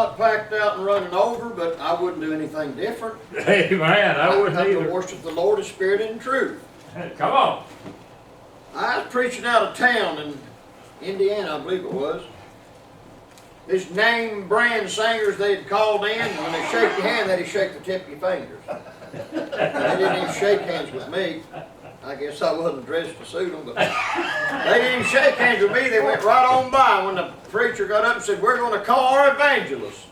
not packed out and running over, but I wouldn't do anything different. Amen. I wouldn't I've either. to worship the Lord in spirit and in truth. Come on. I was preaching out of town in Indiana, I believe it was. This name brand singers they had called in, and when they shake your hand, they'd shake the tip of your fingers. They didn't even shake hands with me. I guess I wasn't dressed to suit them, but they didn't even shake hands with me. They went right on by. When the preacher got up and said, "We're going to call our evangelist,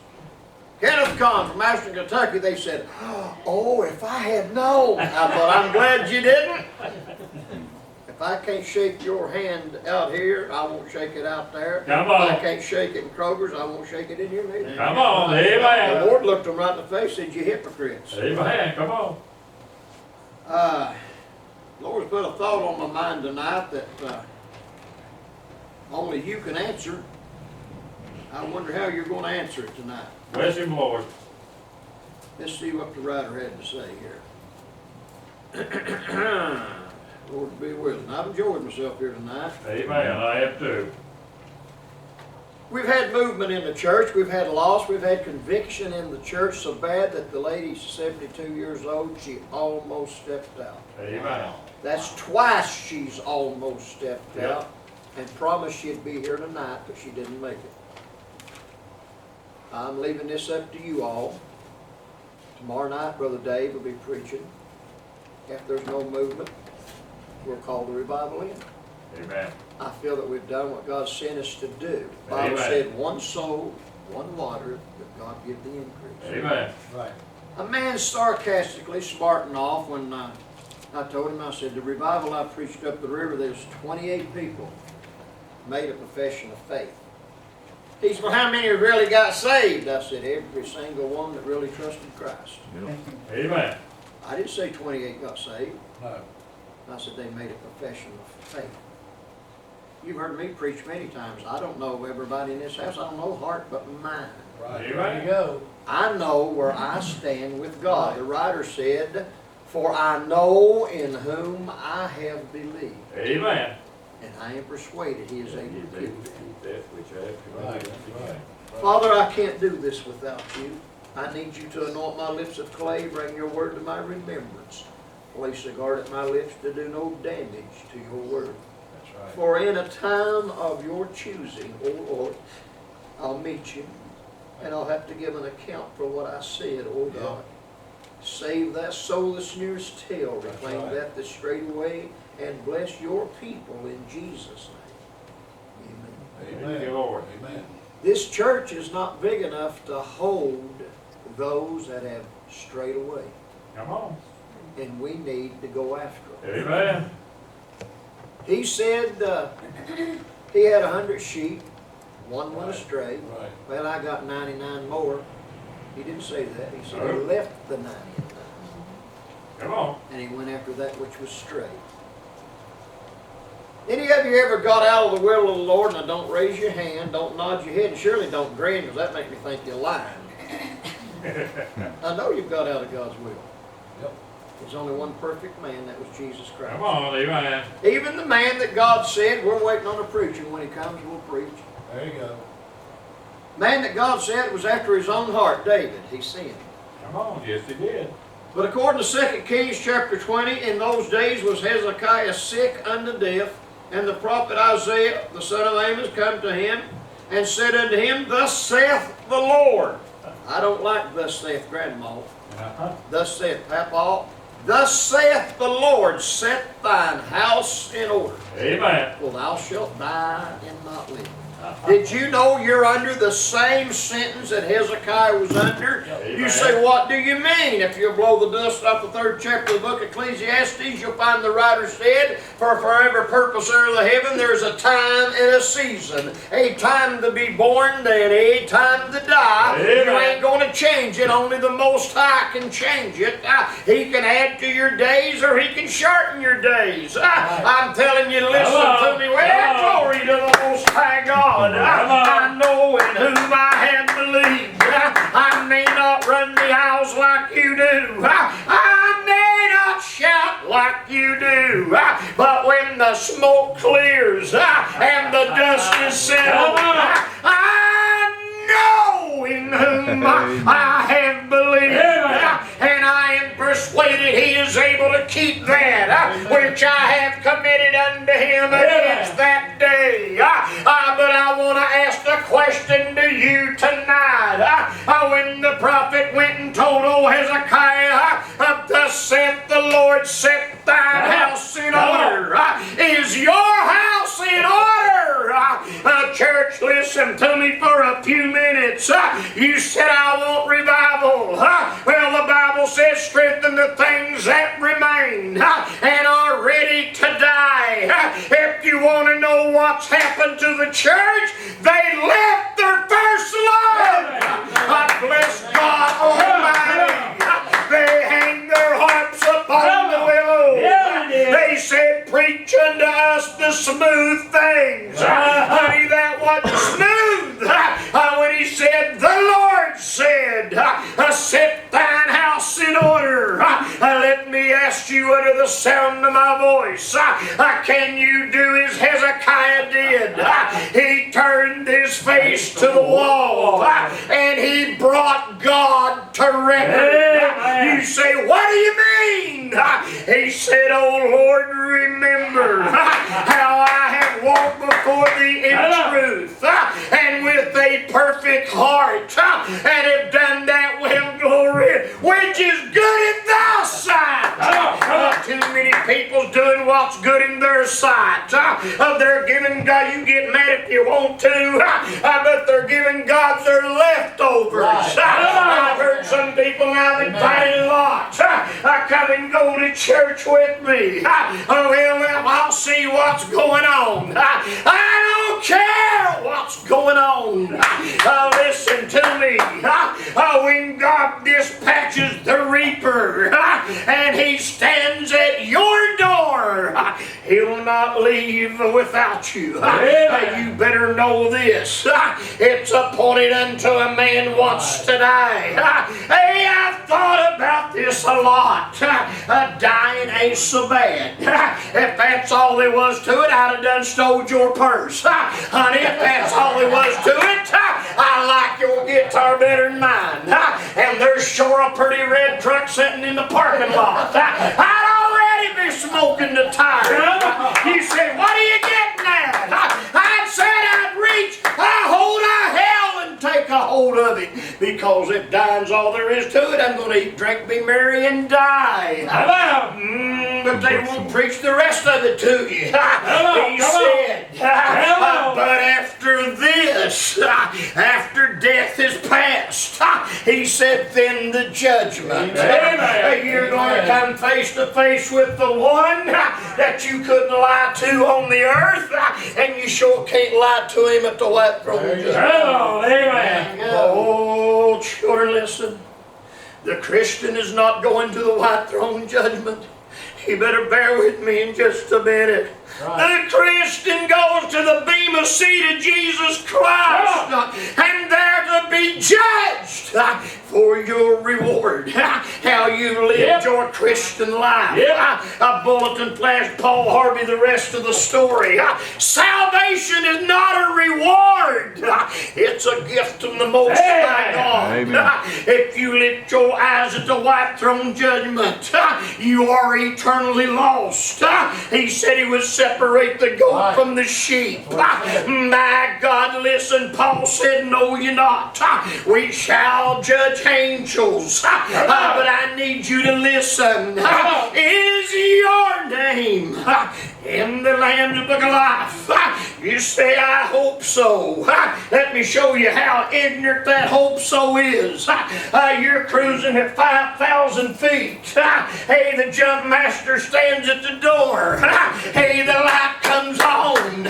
Kenneth from Ashton, Kentucky," they said, "Oh, if I had known." I thought, I'm glad you didn't. If I can't shake your hand out here, I won't shake it out there. Come on. If I can't shake it in Kroger's, I won't shake it in here neither. Come on. Amen. The Lord looked them right in the face and said, "You hypocrites." Amen. Come on. Lord's put a thought on my mind tonight that only you can answer. I wonder how you're going to answer it tonight. Bless him, Lord. Let's see what the writer had to say here. Lord be willing. I've enjoyed myself here tonight. Amen. I have too. We've had movement in the church. We've had loss. We've had conviction in the church so bad that the lady's 72 years old. She almost stepped out. Amen. That's twice she's almost stepped out and promised she'd be here tonight, but she didn't make it. I'm leaving this up to you all. Tomorrow night, Brother Dave will be preaching. If there's no movement, we'll call the revival in. Amen. I feel that we've done what God sent us to do. The Bible said, one soul, one water, that God give the increase. Amen. Right. A man sarcastically smarting off when I told him, I said, the revival I preached up the river, there's 28 people made a profession of faith. He said, well, how many really got saved? I said, every single one that really trusted Christ. Amen. I didn't say 28 got saved. No. I said they made a profession of faith. You've heard me preach many times. I don't know everybody in this house. I don't know heart but mine. Right. Amen. There you go. I know where I stand with God. The writer said, for I know in whom I have believed. Amen. And I am persuaded he is able to keep me. Right. Right. Father, I can't do this without you. I need you to anoint my lips of clay, bring your word to my remembrance. Place a guard at my lips to do no damage to your word. That's right. For in a time of your choosing, O Lord, I'll meet you, and I'll have to give an account for what I said, O God. Save that soul that's nearest hell, reclaim right. that that's strayed away, and bless your people in Jesus' name. Amen. Amen. Thank you, Lord. Amen. This church is not big enough to hold those that have strayed away, Come on. and we need to go after them. Amen. He said he had 100 sheep, one went astray. Right. Well, I got 99 more. He didn't say that. He said he No. left the 99, Come on. and he went after that which was straight. Any of you ever got out of the will of the Lord? Now, don't raise your hand, don't nod your head, and surely don't grin, because that makes me think you're lying. I know you've got out of God's will. Yep. There's only one perfect man, that was Jesus Christ. Come on. Amen. Even the man that God said, we're waiting on a preacher. When he comes, we'll preach. There you go. Man that God said was after his own heart, David. He sinned. Come on. Yes, he did. But according to 2 Kings chapter 20, in those days was Hezekiah sick unto death, and the prophet Isaiah, the son of Amos, come to him, and said unto him, Thus saith the Lord. I don't like thus saith Grandma. Thus saith Papa. Thus saith the Lord, set thine house in order. Amen. For thou shalt die and not live. Did you know you're under the same sentence that Hezekiah was under? Amen. You say, what do you mean? If you blow the dust off the 3rd chapter of the book of Ecclesiastes, you'll find the writer said, for every purpose under the heaven, there's a time and a season. A time to be born and a time to die. Amen. You ain't going to change it. Only the Most High can change it. He can add to your days or He can shorten your days. I'm telling you, listen to me. Well, glory to the Most High God. I know in whom I have believed. I may not run the aisles like you do. I may not shout like you do. But when the smoke clears and the dust is settled, I know in whom whom I have believed. And I am persuaded He is able to keep that which I have committed unto Him against that day. But I want to ask the question to you tonight. When the prophet went and told old Hezekiah, thus saith the Lord, set thine house in order. Is your house in order? Church, listen to me for a few minutes. You said I want revival. Well, the Bible says strengthen the things that remain and are ready to die. If you want to know what's happened to the church, they left their first love. Bless God Almighty. They hang their harps upon the willow. They said, preach unto us the smooth things. Honey, that wasn't smooth. When He said, the Lord said, set thine house in order. Let me ask you under the sound of my voice, can you do as Hezekiah did? He turned his face to the wall and he brought God to record. You say, what do you mean? He said, oh Lord, remember how I have walked before Thee in truth and with a perfect heart and have done that well, glory, which is good in Thy sight. Too many people's doing what's good in their sight. They're giving God, you get mad if you want to, but they're giving God their leftovers. I've heard some people now invited lots. Come and go to church with me. Well, I'll see what's going on. I don't care what's going on. Listen to me. When God dispatches the reaper and He stands at your door, He'll not leave without you. You better know this. It's appointed unto a man once to die. Hey, I've thought about this a lot. Dying ain't so bad. If that's all there was to it, I'd have done stole your purse. Honey, if that's all there was to it, I like your guitar better than mine. And there's sure a pretty red truck sitting in the parking lot. I'd already be smoking the tire. You say, what are you getting at? I said I'd reach a hold of hell and take a hold of it. Because if dying's all there is to it, I'm going to eat, drink, be merry, and die. But they won't preach the rest of it to you. He said, but after this, after death is past, He said, then the judgment. You're going to come face to face with the one that you couldn't lie to on the earth, and you sure can't lie to Him at the white throne judgment. Oh, children, listen. The Christian is not going to the white throne judgment. You better bear with me in just a minute. The Christian goes to the bema seat of Jesus Christ and there to be judged for your reward. How you lived your Christian life. A bulletin flash Paul Harvey the rest of the story. Salvation is not a reward. It's a gift from the Most High God. Amen. If you lift your eyes at the white throne judgment, you are eternally lost. He said He would separate the goat from the sheep. My God, listen, Paul said, no, you're not. We shall judge angels. But I need you to listen. Is your name in the Lamb's Book of Life? You say, I hope so. Let me show you how ignorant that hope so is. You're cruising at 5,000 feet. Hey, the jump master stands at the door. Hey, the light comes on.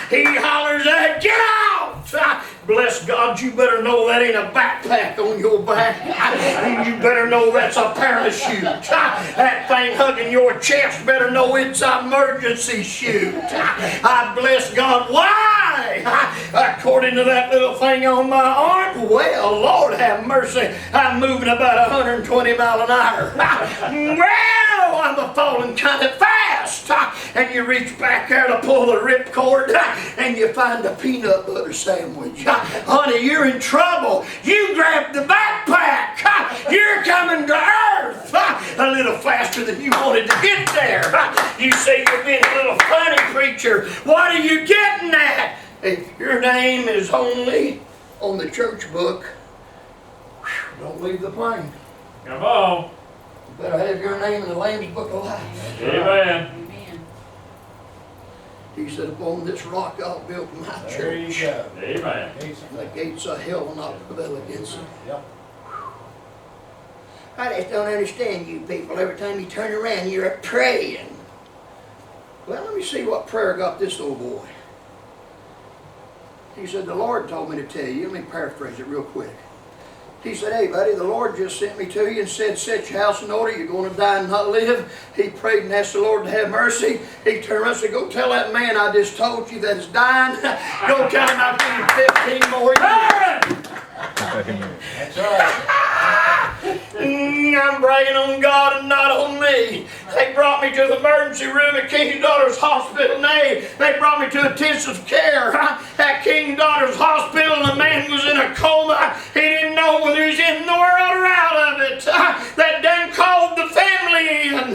He hollers out, get out! Bless God, you better know that ain't a backpack on your back. You better know that's a parachute. That thing hugging your chest better know it's an emergency chute. I bless God. Why? According to that little thing on my arm, Well, Lord have mercy, I'm moving about 120 miles an hour. Well, I'm falling kind of fast. And you reach back there to pull the ripcord, and you find a peanut butter sandwich. Honey, you're in trouble. You grab the backpack. You're coming to earth a little faster than you wanted to get there. You say you're being a little funny, preacher. What are you getting at? If your name is only on the church book, don't leave the plane. Come on. You better have your name in the Lamb's Book of Life. Amen. He said, upon this rock I'll build my There you church. go. Amen. And the gates of hell will not prevail against it. Yep. I just don't understand you people. Every time you turn around, you're praying. Well, let me see what prayer got this old boy. He said, the Lord told me to tell you. Let me paraphrase it real quick. He said, hey, buddy, the Lord just sent me to you and said, set your house in order. You're going to die and not live. He prayed and asked the Lord to have mercy. He turned around and said, go tell that man I just told you that is dying. Go tell him I'll give him 15 more years. That's right. I'm bragging on God and not on me. They brought me to the emergency room at King Daughter's Hospital. Nay, they brought me to intensive care at King Daughter's Hospital, and the man was in a coma. He didn't know whether he was in the world or out of it. That done called the family in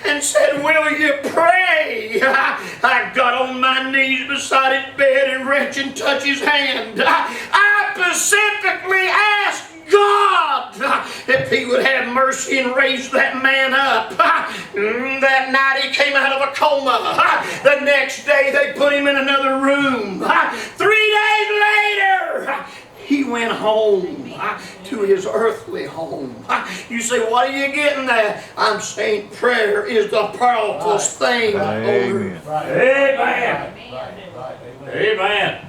and said, will you pray? I got on my knees beside his bed and reached and touched his hand. I specifically asked God if he would have mercy and raise that man up. That night he came out of a coma. The next day they put him in another room. 3 days later he went home to his earthly home. You say, what are you getting at? I'm saying prayer is the powerful thing on earth. Right. Amen. Right. Amen.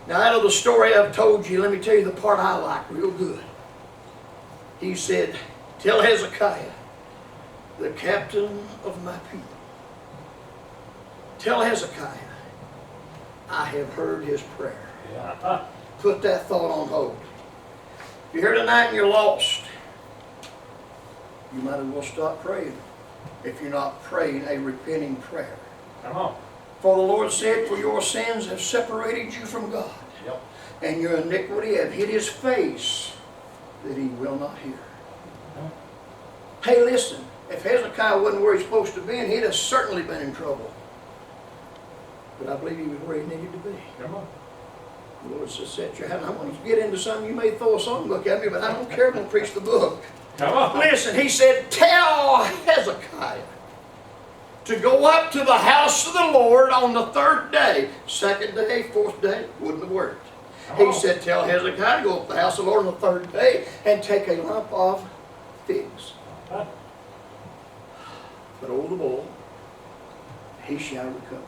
Now, out of the story I've told you, let me tell you the part I like real good. He said, tell Hezekiah, the captain of my people, tell Hezekiah, I have heard his prayer. Yeah. Put that thought on hold. If you're here tonight and you're lost, you might as well stop praying if you're not praying a repenting prayer. Come on. For the Lord said, for your sins have separated you from God, Yep. and your iniquity have hid his face, that he will not hear. Hey, listen, if Hezekiah wasn't where he's supposed to be, he'd have certainly been in trouble. But I believe he was where he needed to be. Come on. The Lord says, set your hand. I want to get into something. You may throw a songbook at me, but I don't care. I'm going to preach the book. Come on. Listen, he said, tell Hezekiah to go up to the house of the Lord on the 3rd day. 2nd day, 4th day, wouldn't have worked. He said, tell Hezekiah to go up to the house of the Lord on the 3rd day and take a lump of figs. But old the bull, he shall recover.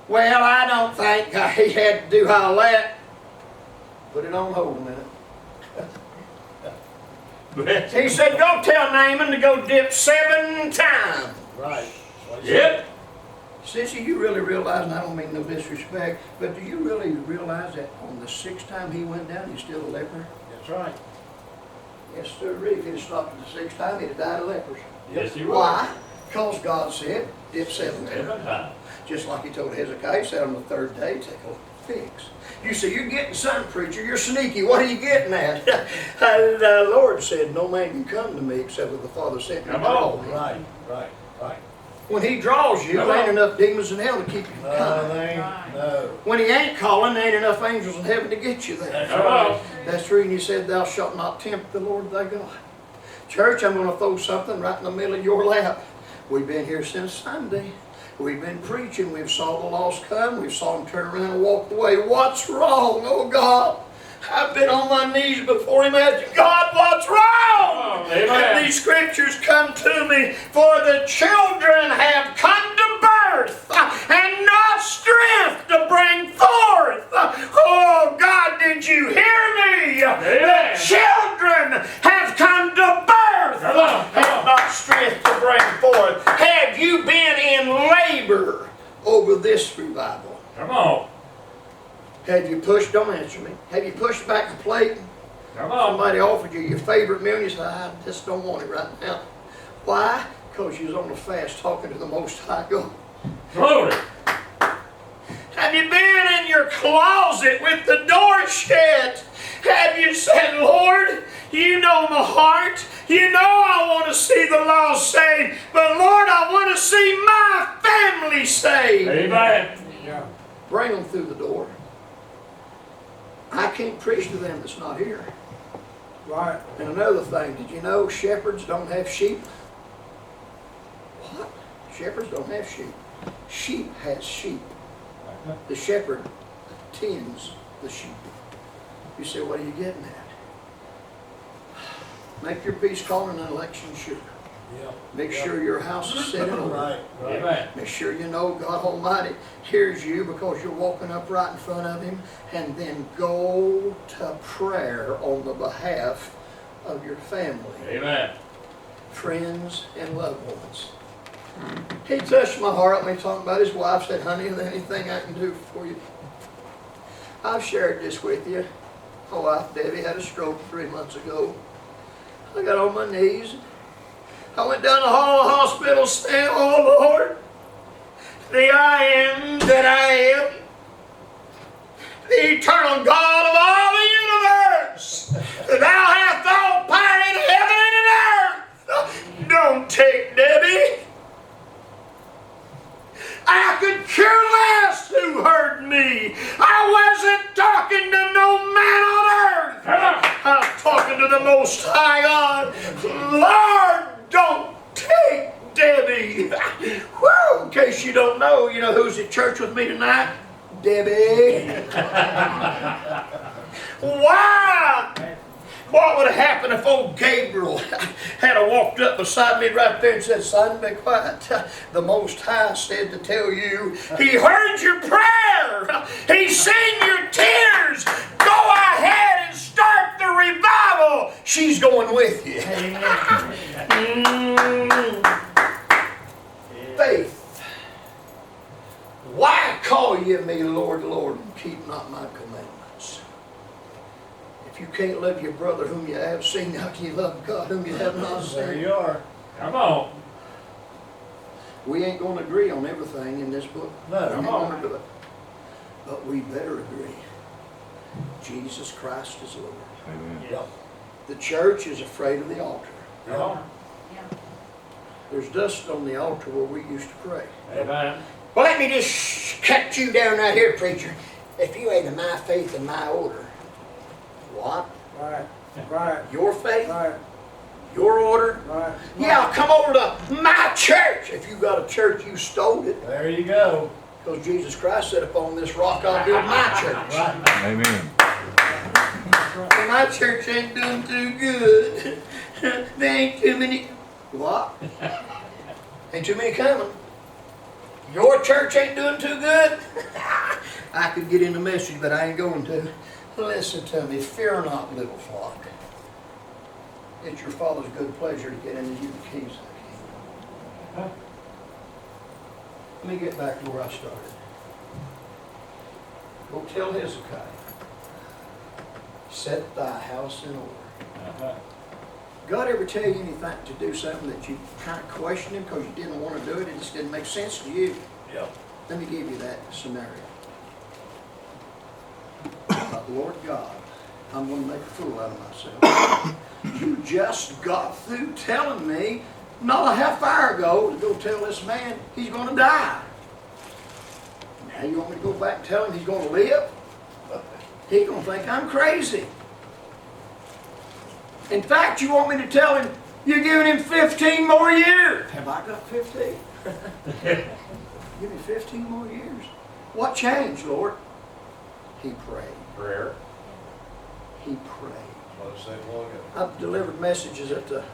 Well, I don't think he had to do all that. Put it on hold a minute. He said, go tell Naaman to go dip 7 times. Right. Yep. Sissy, you really realize, and I don't mean no disrespect, but do you really realize that on the 6th time he went down, he's still a leper? That's right. Yes, sir. Really, if he'd have stopped at the 6th time, he'd have died of leprosy. Yes, you will. Why? Because God said, dip 7 times. 7 times. Just like he told Hezekiah, he said on the 3rd day, take a figs. You say, you're getting something, preacher. You're sneaky. What are you getting at? The Lord said, no man can come to me except with the Father sent me. Come on. Right. When he draws you, there ain't enough demons in hell to keep you from No, coming. they ain't. No. When he ain't calling, there ain't enough angels in heaven to get you there. Come on. That's true, and he said, thou shalt not tempt the Lord thy God. Church, I'm going to throw something right in the middle of your lap. We've been here since Sunday. We've been preaching. We've saw the lost come. We've saw them turn around and walk away. What's wrong? Oh, God. I've been on my knees before him asking, God, what's wrong? Amen. And these scriptures come to me. For the children have come to birth and not strength to bring forth. Oh, God, did you hear me? Amen. The children have come to birth and not strength to bring forth. Have you been in labor over this revival? Come on. Have you pushed, don't answer me, have you pushed back the plate? Come on. Somebody offered you your favorite meal and you said, I just don't want it right now. Why? Because you was on the fast talking to the Most High God. Glory. Have you been in your closet with the door shut? Have you said, Lord, you know my heart. You know I want to see the lost saved. But Lord, I want to see my family saved. Amen. Yeah. Bring them through the door. I can't preach to them that's not here. Right. And another thing, did you know shepherds don't have sheep? What? Shepherds don't have sheep. Sheep has sheep. The shepherd tends the sheep. You say, what are you getting at? Make your peace calling an election sure. Yeah. Make sure your house is set in order. Right. Right. Amen. Make sure you know God Almighty hears you because you're walking up right in front of Him, and then go to prayer on the behalf of your family, Amen. friends, and loved ones. He touched my heart when he talked about his wife. Said, honey, is there anything I can do for you? I've shared this with you. My wife, Debbie, had a stroke 3 months ago. I got on my knees. I went down the hall of the hospital saying, oh Lord, the I am that I am, the eternal God of all the universe, thou hast all power in heaven and in earth. Don't take Debbie. I could care less who heard me. I wasn't talking to no man on earth. I was talking to the Most High God. Lord, don't take Debbie. Woo! In case you don't know, you know who's at church with me tonight? Debbie. Wow! What would have happened if old Gabriel had walked up beside me right there and said, son, be quiet. The Most High said to tell you, He heard your prayer. He's seen your tears. Go ahead and start the revival. She's going with you. Faith. Why call ye me Lord, Lord, and keep not my commandments? If you can't love your brother whom you have seen, how can you love God whom you have not There seen? you are. Come on. We ain't going to agree on everything in this book. No. We ain't going to do it. But we better agree. Jesus Christ is Lord. Yep. The church is afraid of the altar. Come on. There's dust on the altar where we used to pray. Amen. Well, let me just cut you down right here, preacher. If you ain't in my faith and my order, what? Right. Right. Your faith? Right. Your order? Right. Yeah, come over to my church. If you got a church, you stole it. There you go. Because Jesus Christ said, upon this rock I'll build my church. Right. Amen. And my church ain't doing too good. There ain't too many. What? Ain't too many coming. Your church ain't doing too good? I could get in the message, but I ain't going to. Listen to me. Fear not, little flock. It's your Father's good pleasure to get into you the keys of the kingdom. Let me get back to where I started. Go tell Hezekiah, set thy house in order. God ever tell you anything to do something that you kind of questioned Him because you didn't want to do it? It just didn't make sense to you. Yep. Let me give you that scenario. Lord God, I'm going to make a fool out of myself. You just got through telling me not a half hour ago to go tell this man he's going to die. Now you want me to go back and tell him he's going to live? He's going to think I'm crazy. In fact, you want me to tell him you're giving him 15 more years. Have I got 15? Give me 15 more years. What changed, Lord? He prayed. Prayer. He prayed. Let's say look at I've delivered messages at the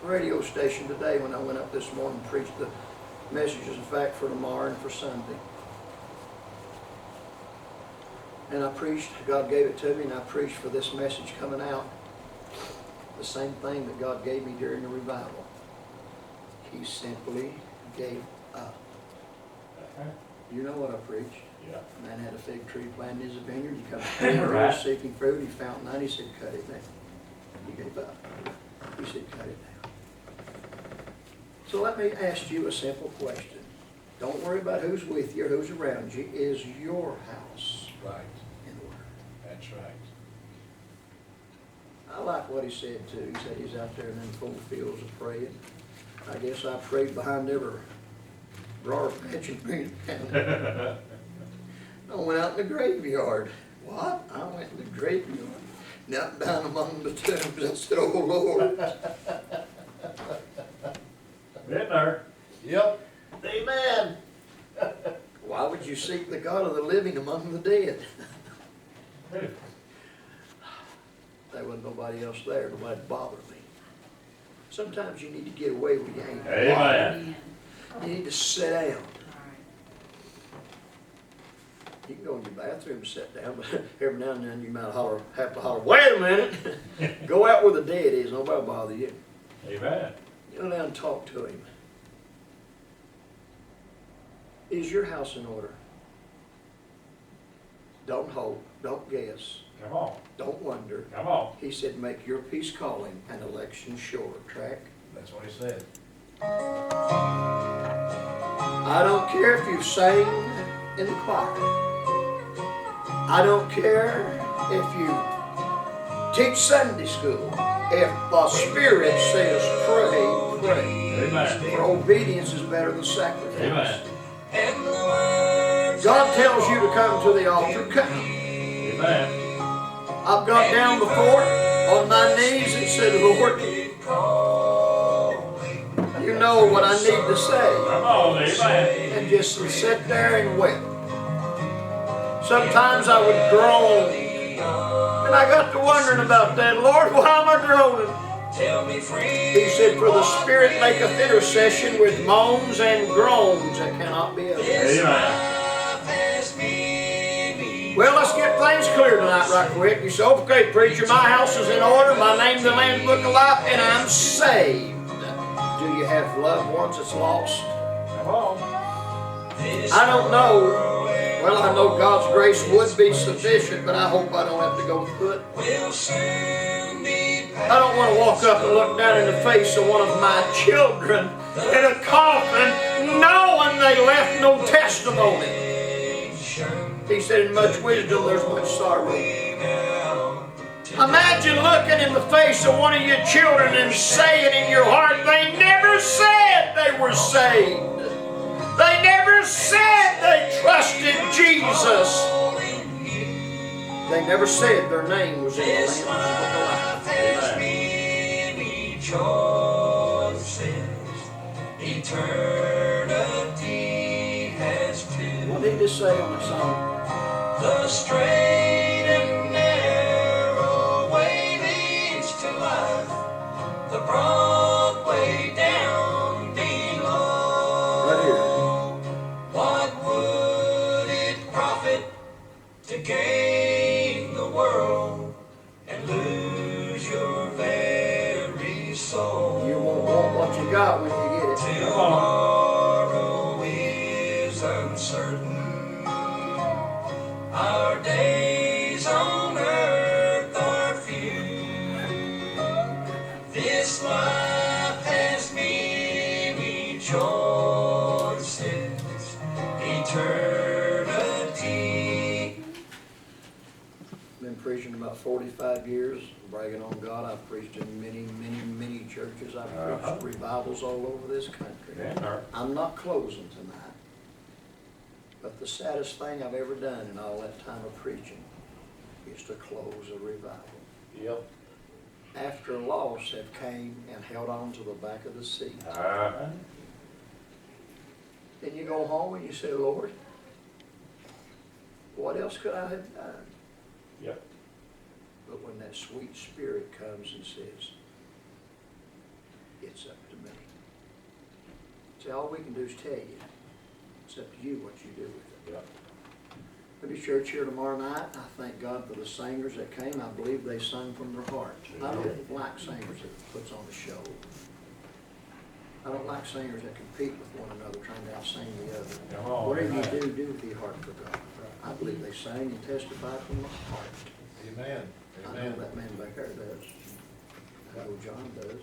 radio station today when I went up this morning and preached the messages, in fact, for tomorrow and for Sunday. And I preached, God gave it to me, and I preached for this message coming out. The same thing that God gave me during the revival. He simply gave up. You know what I preached? Yeah. Man had a fig tree planted in his vineyard. He comes to Right. seeking fruit. He found none. He said, cut it down. He gave up. He said, cut it down. So let me ask you a simple question. Don't worry about who's with you or who's around you. Is your house Right. in order? That's right. I like what he said too. He said he's out there in them full fields of praying. I guess I prayed behind every briar patch and green pound. I went out in the graveyard. What? I went in the graveyard. Knelt down among the tombs and said, oh Lord. Been there. Yep. Amen. Why would you seek the God of the living among the dead? There wasn't nobody else there. Nobody bothered me. Sometimes you need to get away when you ain't Amen. bothered. You need to sit down. You can go in your bathroom and sit down, but every now and then you might have to holler, wait a minute. Go out where the dead is. Nobody will bother you. Amen. Go down and talk to him. Is your house in order? Don't hope. Don't guess. Come on. Don't wonder. Come on. He said, make your peace calling and election sure. Track. That's what he said. I don't care if you sang in the choir. I don't care if you teach Sunday school. If the Spirit says pray, pray. Amen. For obedience is better than sacrifice. Amen. God tells you to come to the altar, come. Amen. I've got down before it on my knees and said, Lord, you know what I need to say. Come on. Amen. And just sit there and weep. Sometimes I would groan. And I got to wondering about that. Lord, why am I groaning? He said, for the Spirit maketh intercession with moans and groans that cannot be uttered. Amen. Well, let's get things clear tonight right quick. You say, okay, preacher, my house is in order, my name's in the Lamb's Book of Life, and I'm saved. Do you have loved ones that's lost? Come on. I don't know. Well, I know God's grace would be sufficient, but I hope I don't have to go through it. I don't want to walk up and look down in the face of one of my children in a coffin, knowing they left no testimony. He said, in much wisdom, there's much sorrow. Imagine looking in the face of one of your children and saying in your heart, they never said they were saved. They never said they trusted Jesus. They never said their name was in the Lamb's Book of Life. What did he say on the song? The straight and narrow way leads to life. The broad way down below. Right here. What would it profit to gain the world and lose your very soul? You won't want what you got when you get it. Come on. Tomorrow is uncertain. Our days on earth are few. This life has many choices. Eternity. Been preaching about 45 years, bragging on God. I've preached in many, many, many churches. I've preached revivals all over this country. Been there. I'm not closing tonight. But the saddest thing I've ever done in all that time of preaching is to close a revival. Yep. After loss have came and held on to the back of the seat. Then you go home and you say, Lord, what else could I have done? Yep. But when that sweet Spirit comes and says, it's up to me. See, all we can do is tell you. It's up to you what you do with it. Yep. We'll be church here tomorrow night. I thank God for the singers that came. I believe they sung from their heart. I don't like singers that puts on a show. I don't like singers that compete with one another, trying to out-sing the other. Come on. Whatever you amen. do with your heart for God. I believe they sang and testified from the heart. Amen. I know Amen. that man back there does. I know John does.